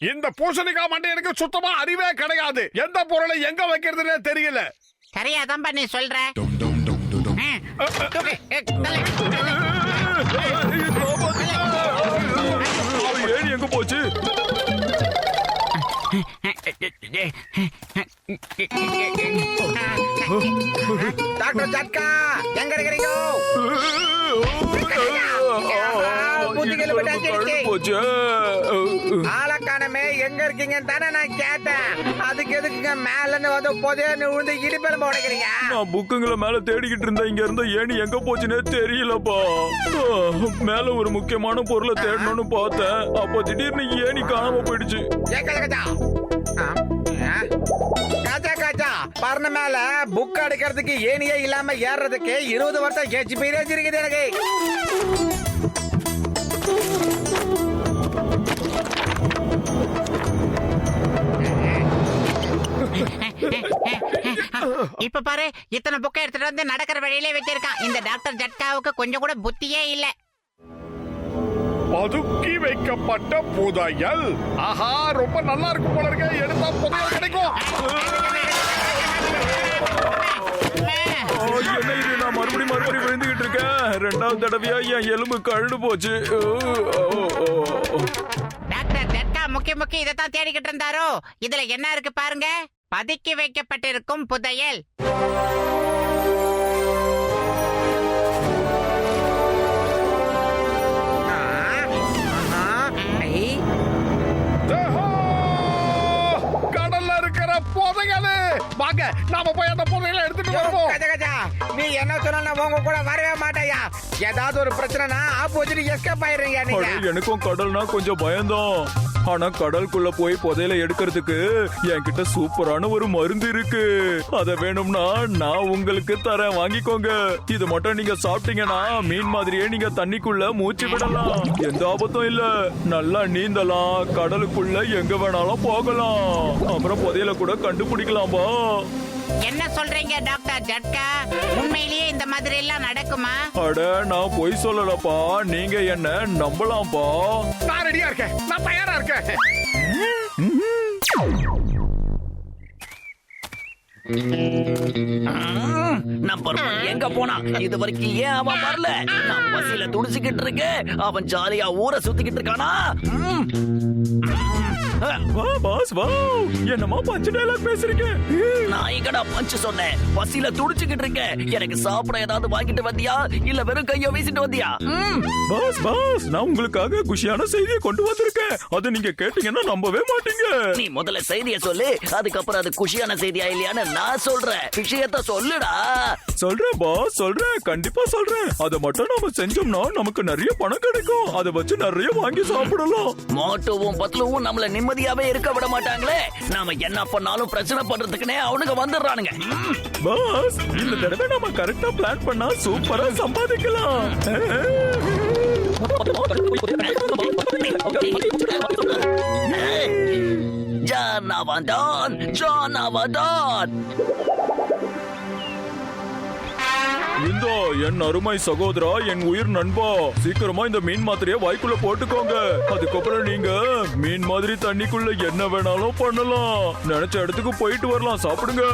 இந்த பூசணிக்காய் மண்டையனுக்கு சுத்தமா அறிவே கிடையாது. எந்த பொருளை எங்க வைக்கிறதுனே தெரியல. சரியாதான் பண்ணி சொல்ற. ஏன் எங்க போச்சு? டாக்டர் ஜட்கா எங்க இருக்கிறீங்க? ஆளக்கானமே எங்க இருக்கீங்க தானே நான் கேட்டேன். அதுக்கு எதுக்குங்க மேல வந்து புதையன்னு விழுந்து இடுப்பெலும்பு உடைக்கிறீங்க? நான் புக்குங்களை மேல தேடிக்கிட்டு இருந்தேன். இங்க இருந்த ஏணி எங்க போச்சுன்னே தெரியலப்பா. மேல ஒரு முக்கியமான பொருளை தேடணும்னு பார்த்தேன். அப்போ திடீர்னு ஏணி காணாம போயிடுச்சு. பர்ண மேல புக் அடிக்கிறதுக்கு ஏனியே இல்லாம ஏறதுக்கு 20 வருஷம் எக்ஸ்பீரியன்ஸ் இருக்குது எனக்கு. இப்ப பாரு, இத்தனை புக்கை எடுத்துட்டு வந்து நடக்கிற வழியிலே வச்சிருக்கான். இந்த டாக்டர் ஜட்காவுக்கு கொஞ்சம் கூட புத்தியே இல்ல. பதுக்கி வைக்கப்பட்ட புதையல். ஆஹா, ரொம்ப நல்லா இருக்கும் போல இருக்க. எடுத்தா புதையல் கிடைக்கும். என்ன இது, நான் மறுபடியும் விழுந்துகிட்டு இருக்கேன். 2வது தடவையா என் எலும்பு கழுடு போச்சு. டாக்டர் ஜட்கா முக்கிய இதைத்தான் தேடிக்கிட்டு இருந்தாரோ. இதுல என்ன இருக்கு பாருங்க. பதுக்கி வைக்கப்பட்டிருக்கும் புதையல். கடல்ல இருக்கிற புதையல். வாங்க, நாம போய் அந்த புதையலை எடுத்துட்டு வருவோம். நீ என்ன சொன்னா உங்க கூட வரவே மாட்டாயா? ஏதாவது ஒரு பிரச்சனைனா ஆப்போசிட் எஸ்கேப் ஆயிடுறீங்க நீங்க. எனக்கும் கடல்னா கொஞ்சம் பயம்தான். ஆனா கடலுக்குள்ள போய் புதையலை எடுக்கிறதுக்கு என்கிட்ட சூப்பரான ஒரு மருந்து இருக்கு. அத வேணும்னா நான் உங்களுக்கு தரேன், வாங்கிக்கோங்க. இது மட்டும் நீங்க சாப்பிட்டீங்கன்னா மீன் மாதிரியே நீங்க தண்ணிக்குள்ள மூச்சு விடலாம். எந்த ஆபத்தும் இல்ல. நல்லா நீந்தலாம், கடலுக்குள்ள எங்க வேணாலும் போகலாம். அப்புறம் புதையலை கூட கண்டுபிடிக்கலாம்பா. என்ன சொல்றீங்க டாக்டர் ஜட்கா? உண்மையிலேயே இந்த மாதிரி எல்லாம் நடக்குமா? அட, நான் பொய் சொல்லலப்பா. நீங்க என்ன நம்பலாம்ப்பா. நான் ரெடியா இருக்கேன். நான் தயாரா இருக்கேன். எங்க போனா? இது வரைக்கும் ஏன் அவன் வரல? நான் பசியில துடிச்சுக்கிட்டு இருக்கேன். அவன் ஜாலியா ஊரை சுத்திக்கிட்டு இருக்கானா? என்னமா பஞ்சு டயலாக் பேசுறீங்க? நான் எங்கடா பஞ்சு சொன்னேன்? பசியில துடிச்சுக்கிட்டு இருக்கேன். எனக்கு சாப்பிட ஏதாவது வாங்கிட்டு வந்தியா, இல்ல வெறும் கைய வீசிட்டு வந்தியா? பாஸ், நான் உங்களுக்காக குஷியான செய்தியை கொண்டு வந்திருக்கேன். அது நீங்க கேட்டீங்கன்னா நம்பவே மாட்டீங்க. நீ முதல்ல செய்தியை சொல்லு, அதுக்கப்புறம் அது குஷியான செய்தியா இல்லையான்னு நான் சொல்றேன். விஷயத்த சொல்லுடா. சொல்றேன் பாஸ், சொல்றேன், கண்டிப்பா சொல்றேன். அதை மட்டும் நாம செஞ்சோம்னா நமக்கு நிறைய பணம் கிடைக்கும். அதை வச்சு நிறைய வாங்கி சாப்பிடலாம். மோட்டோவும் பத்லுவும் நம்மள நிம்மதியாவே இருக்க விட மாட்டாங்களே. நாம என்ன பண்ணாலும் பிரச்சனை பண்றதுக்குனே அவனுங்க வந்துடுறானுங்க. பாஸ், இந்த தடவை நாம கரெக்டா பிளான் பண்ணா சூப்பரா சம்பாதிக்கலாம். ஜானவதான், ஜானவதான். இந்தோ என் அருமை சகோதரா, என் உயிர் நண்பா, சீக்கிரமா இந்த மீன் மாத்திரைய வாய்க்குள்ள போட்டுக்கோங்க. அதுக்கப்புறம் நீங்க மீன் மாதிரி தண்ணிக்குள்ள என்ன வேணாலும் பண்ணலாம். நினைச்ச இடத்துக்கு போயிட்டு வரலாம். சாப்பிடுங்க.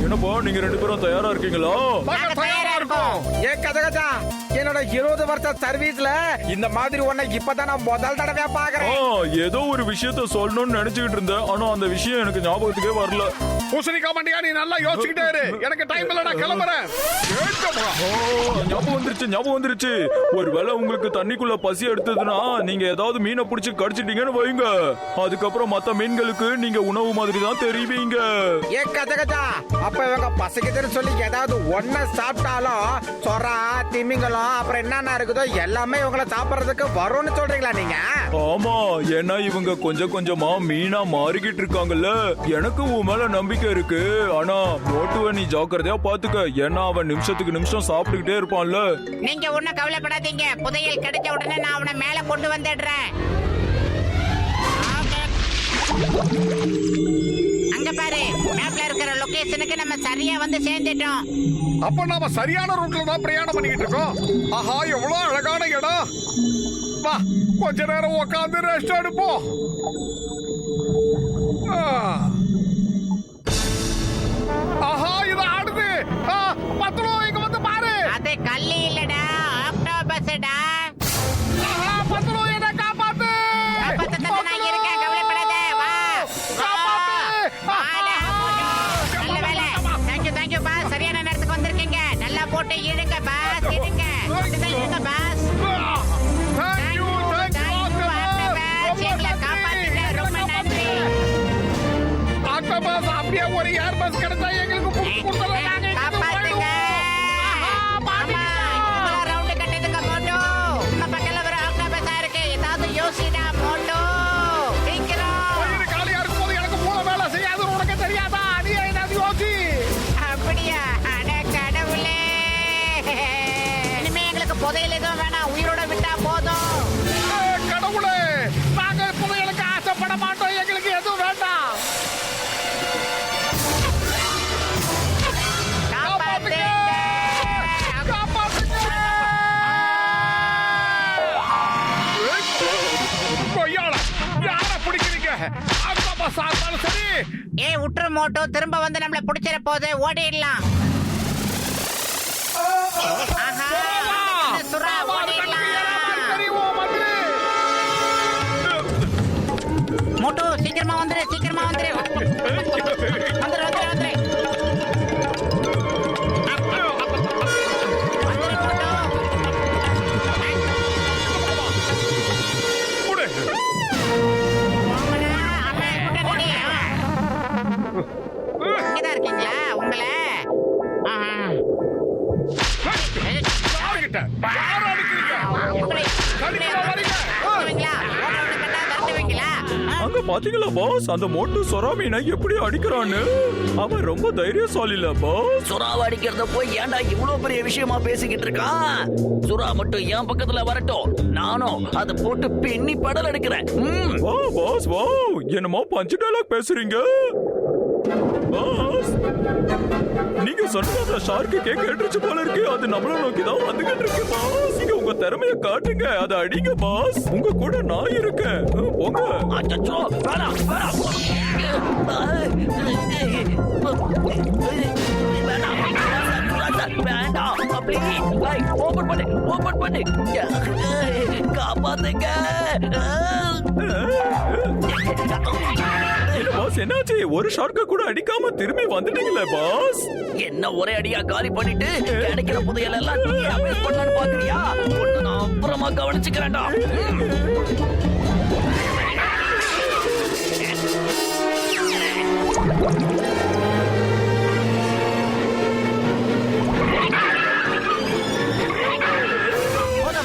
என்னப்பா, நீங்க 2 பேரும் தயாரா இருக்கீங்களா? தயாரா இருக்கோம். என்னோட 20 வருஷ சர்வீஸ்ல இந்த மாதிரி ஒன்ன இப்பதான் நான் முதல் தடவை பாக்குறேன். ஏதோ ஒரு விஷயத்த சொல்லணும்னு நினைச்சுக்கிட்டு இருந்தேன். ஆனா அந்த விஷயம் எனக்கு ஞாபகத்துக்கே வரல. பூசணிக்காய் மண்டையா, நீ நல்லா யோசிச்சுக்கிட்டே இரு. எனக்கு டைம் இல்ல, நான் கிளம்புறேன். ஞாபகம் வந்துருச்சு. ஒருவேளை உங்களுக்கு தண்ணிக்குள்ள பசி எடுத்ததுன்னா நீங்க ஏதாவது மீனை பிடிச்சி கடிச்சிட்டீங்கன்னு வைங்க. அதுக்கப்புறம் மத்த மீன்களுக்கு நீங்க உணவு மாதிரி தான் தெரிவிங்க. அப்ப இவங்க பசிக்குதுன்னு சொல்லி ஏதாவது ஒன்ன சாப்பிட்டாலும் சொரா, திமிங்கலம், பழம் அப்புறம் என்னென்ன இருக்குதோ எல்லாமே இவங்கள சாப்பிடுறதுக்கு வரும்னு சொல்றீங்களா நீங்க? ஆமா, ஏன்னா இவங்க கொஞ்சம் கொஞ்சமா மீனா மாறிக்கிட்டு இருக்காங்கல்ல. எனக்கு உன் மேல நம்பிக்கை இருக்கு. ஆனா மோட்டுவை நீ ஜாக்கிரதையா பாத்துக்க, ஏன்னா அவன் நிமிஷத்துக்கு நிமிஷம் சாப்பிட்டுக்கிட்டே இருப்பான்ல. நீங்க ஒண்ணும் கவலைப்படாதீங்க. புதையல் கிடைச்ச உடனே நான் அவனை மேல கொண்டு வந்துடுறேன். அங்க பாரு, மேப்ல இருக்கிற லொகேஷனுக்கு நம்ம சரியா வந்து சேர்ந்துட்டோம். அப்ப நாம சரியான ரூட்ல தான் பிரயாணம் பண்ணிக்கிட்டு இருக்கோம். ஆஹா, எவ்வளவு அழகான இடம். வா, கொஞ்ச நேரம் உட்காந்து ரெஸ்ட் எடுப்போம். ஆஹா, இது ஆடுது. பத்ரோ, இங்க வந்து பாரு. அது கல்லி இல்லடா, ஆக்டோபஸ்டா. ஆஹா, பத்ரோ, என்ன காப்பாத்து. நான் இருக்கேன், கவலைப்படாத. வா வாடா, போடு. நல்ல வேலை. தேங்க்யூ பாஸ், சரியான நேரத்துக்கு வந்திருக்கீங்க. நல்லா போட்டு இழுங்க பாஸ், இழுங்க. இப்படிதான் இழுங்க பாஸ். தேங்க்யூ, ஆக்டோபஸ், எங்களை காப்பாத்திட்ட, ரொம்ப நன்றி. ஆக்டோபஸ், அப்படியே ஒரு ஏர் பஸ் கிடைச்சா எங்களுக்கு கொடுத்துடலாம். நாங்க இங்கிருந்து காப்பாத்துங்க. போயிடுவோம். ஆமா, இவங்கள ரவுண்டு கட்டதுக்கு மோட்டோ. நம்ம பக்கத்துல ஒரு ஆக்டோபஸா இருக்கு. ஏதாவது யோசிடா மோட்டோ, சீக்கிரம். வயிறு காலியா இருக்கும்போது எனக்கு மூளை வேலை செய்யாதுன்னு உனக்கு தெரியாதா? நீ ஏதாவது யோசி. அப்படியா? அட கடவுளே. இனிமே எங்களுக்கு புதையல் எதுவும் வேணாம், உயிரோட விட்டா போதும். கடவுளே, நாங்க புதையலுக்கு ஆசைப்பட மாட்டோம். எங்களுக்கு எதுவும் வேண்டாம். காப்பாத்துங்க. காப்பாத்துங்க. கொய்யால, யாரை பிடிக்கிறீங்க? ஆக்டோபஸ் ஆனாலும் சரி. ஏய், உற்று மோட்டோ, திரும்ப வந்து நம்மள புடிச்சிட போது, ஓடிடலாம். ஆஹா, இந்த சுறா ஓடிடலாம். மோட்டோ, சீக்கிரமா வந்துரு, சீக்கிரமா வந்துரு. வந்துரு. வந்துரு மோட்டோ. போங்கடா, அவன் கூட்டடி. இங்கதான் இருக்கீங்களா? உங்களை அங்க பாத்தீங்களா பாஸ், அந்த மோட்டு சொரா மீனை எப்படி அடிக்கிறான்னு? அவன் ரொம்ப தைரியசாலி இல்ல பாஸ். சுறாவை அடிக்கிறத போய் ஏன்டா இவ்வளவு பெரிய விஷயமா பேசிக்கிட்டு இருக்கான்? சுறா மட்டும் என் பக்கத்துல வரட்டும், நானும் அதை போட்டு பின்னி படல் எடுக்கிறேன். வா பாஸ், வா. என்னமோ பஞ்சு டயலாக் பேசுறீங்க பாஸ். நீங்க சொன்னது அந்த ஷார்க்கு கேட்டுச்சு போல இருக்கு. அது நம்மள நோக்கி தான் வந்துகிட்டு இருக்கு பாஸ். நீங்க உங்க திறமைய காட்டுங்க, அதை அடிங்க பாஸ். உங்க கூட நான் இருக்கேன். போங்க. அச்சச்சோ, வேணாம், வேணாம். வேண்டாம், please. ஓபன் பண்ணு. காப்பாத்துங்க. என்ன பாஸ், என்னாச்சு? ஒரு ஷார்க்க கூட அடிக்காம திரும்பி வந்துட்டீங்களே பாஸ். என்ன ஒரே அடியா காலி பண்ணிட்டு கிடைக்கிற புதையல் எல்லாம் நீ அபேஸ் பண்ணலான்னு பாக்குறியா? ஒண்ணு நான் அப்புறமா கவனிச்சுக்கிறேன்டா.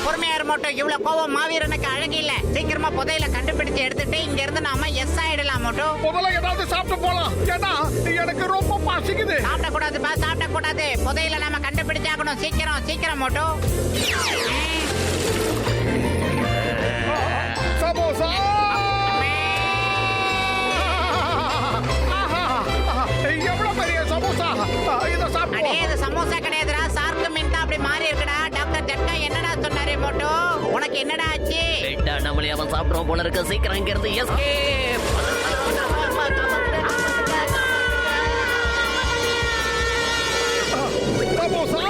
பொறுமையாரு மோட்டோ, இவ்வளவு கோவம் மாவீரனுக்கு அழகு இல்ல. சீக்கிரமா புதையல கண்டுபிடிச்சு எடுத்துட்டு இங்க இருந்து நாம எஸ் ஆயிடலாம் மோட்டோ. முதல்ல ஏதாவது சாப்பிட்டு போலாம். ஏன்னா எனக்கு ரொம்ப பசிக்குது. சாப்பிட கூடாது பா, சாப்பிட கூடாது. புதையல நாம கண்டுபிடிச்சாகணும். சீக்கிரம் மோட்டோ. சமோசா. எவ்வளவு பெரிய சமோசா. இத அடே, சாப்பிடுவோம். இது சமோசா கிடையாதுடா, சார்க்கு மீன் தான் அப்படி மாறி இருக்குடா. டாக்டர் ஜட்கா என்னடா சொன்னாரு மோட்டோ? உனக்கு என்னடா ஆச்சு? நம்மளே அவன் சாப்பிடுவோம் போல இருக்க. சீக்கிரம் இங்க இருந்து எஸ்கேப். சமோசா.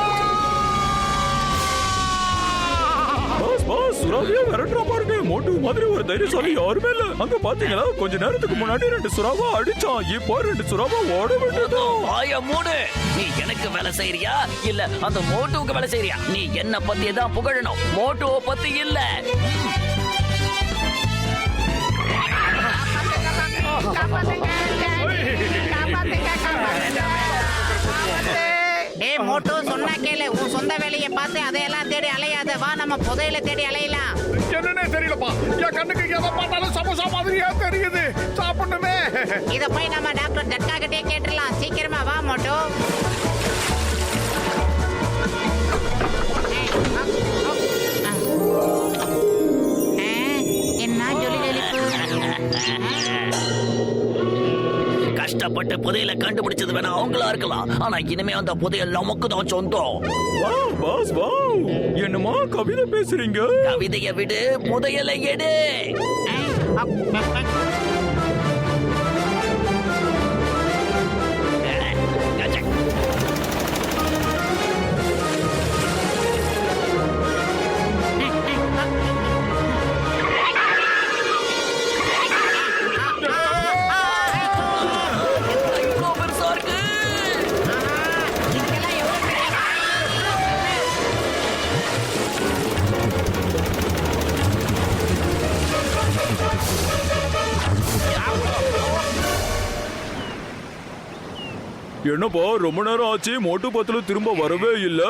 பாஸ் பாஸ், சுறாவையே விரட்டுற பாருங்க. மோட்டு மாதிரி ஒரு தைரியசாலி யாருமே இல்ல. அங்க பாத்தீங்களா, கொஞ்ச நேரத்துக்கு முன்னாடி 2 சுறாவா அடிச்சான். இப்போ 2 சுறாவா ஓட விட்டது. வாய மூடு. நீ எனக்கு வேலை செய்யறியா இல்ல அந்த மோட்டுவுக்கு வேலை செய்யறியா? நீ என்ன பத்தி தான் புகழணும், மோட்டுவை பத்தி இல்ல. டேய் மோட்டோ, சொன்னா கேளு. உன் சொந்த வேலையை பார்த்து அதையெல்லாம் தேடி அலையாத. வா நம்ம புதையில தேடி அலையலாம். என்னன்னே தெரியலப்பா, என் கண்ணுக்கு எதை பார்த்தாலும் சமோசா மாதிரியா தெரியுது. சாப்பிடணுமே. இத போய் நம்ம டாக்டர் ஜட்கா கிட்டே கேட்டுடலாம். சீக்கிரமா வா மோட்டோ. என்ன ஜொலி ஜொலிப்பு. கஷ்டப்பட்டு புதையல கண்டுபிடிச்சது வேணா அவங்களா இருக்கலாம், ஆனா இனிமே அந்த புதையல் நமக்கு தான் சொந்தம். வாவ் பாஸ் வாவ், என்னமா கவிதை பேசுறீங்க? கவிதையை விடு, புதையலை எடு. இவ்வளவு பெருசா இருக்கு. இதுக்கெல்லாம் எவ்வளவு பெரிய என்னப்பா ரொம்ப நேரம் ஆச்சு, மோட்டு பத்துல திரும்ப வரவே இல்ல.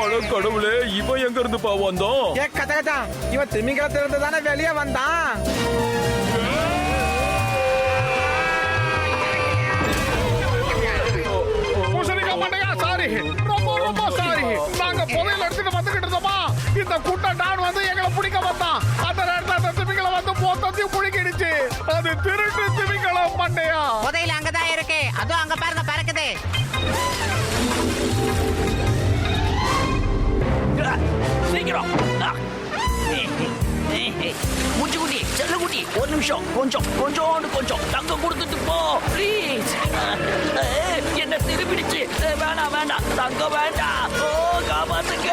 அட கடவுளே, இவன் எங்க இருந்து பா வந்தான்? ஏ கச்சா கச்சா, இவன் திமிங்கலத்துல இருந்து தானே வெளியே வந்தான். பூசணிக்கா மண்டையா, சாரி, ரொம்ப ரொம்ப சாரி. நாங்க புதையல் எடுத்துட்டு வந்துகிட்டு இருந்தோமா, இந்த குட்டை டான் வந்து எங்களை பிடிக்க வந்தான். அந்த நேரத்துல அந்த திமிங்கலம் வந்து மொத்தத்தையும் பிடிக்கிடுச்சு. அது திருட்டு திமிங்கலம் மண்டையா. புதையில அங்கதான் இருக்கு. அதுவும் அங்க பாருங்க பறக்குது. சீக்கிரம். மூச்சுக்குட்டி, செல்லக்குட்டி, ஒரு நிமிஷம், கொஞ்சம் தங்கம் கொடுத்துட்டு போ ப்ளீஸ். என்ன திருப்பிடுச்சு. வேண்டாம் தங்கம் வேண்டாம். ஓ காப்பாத்துக்க.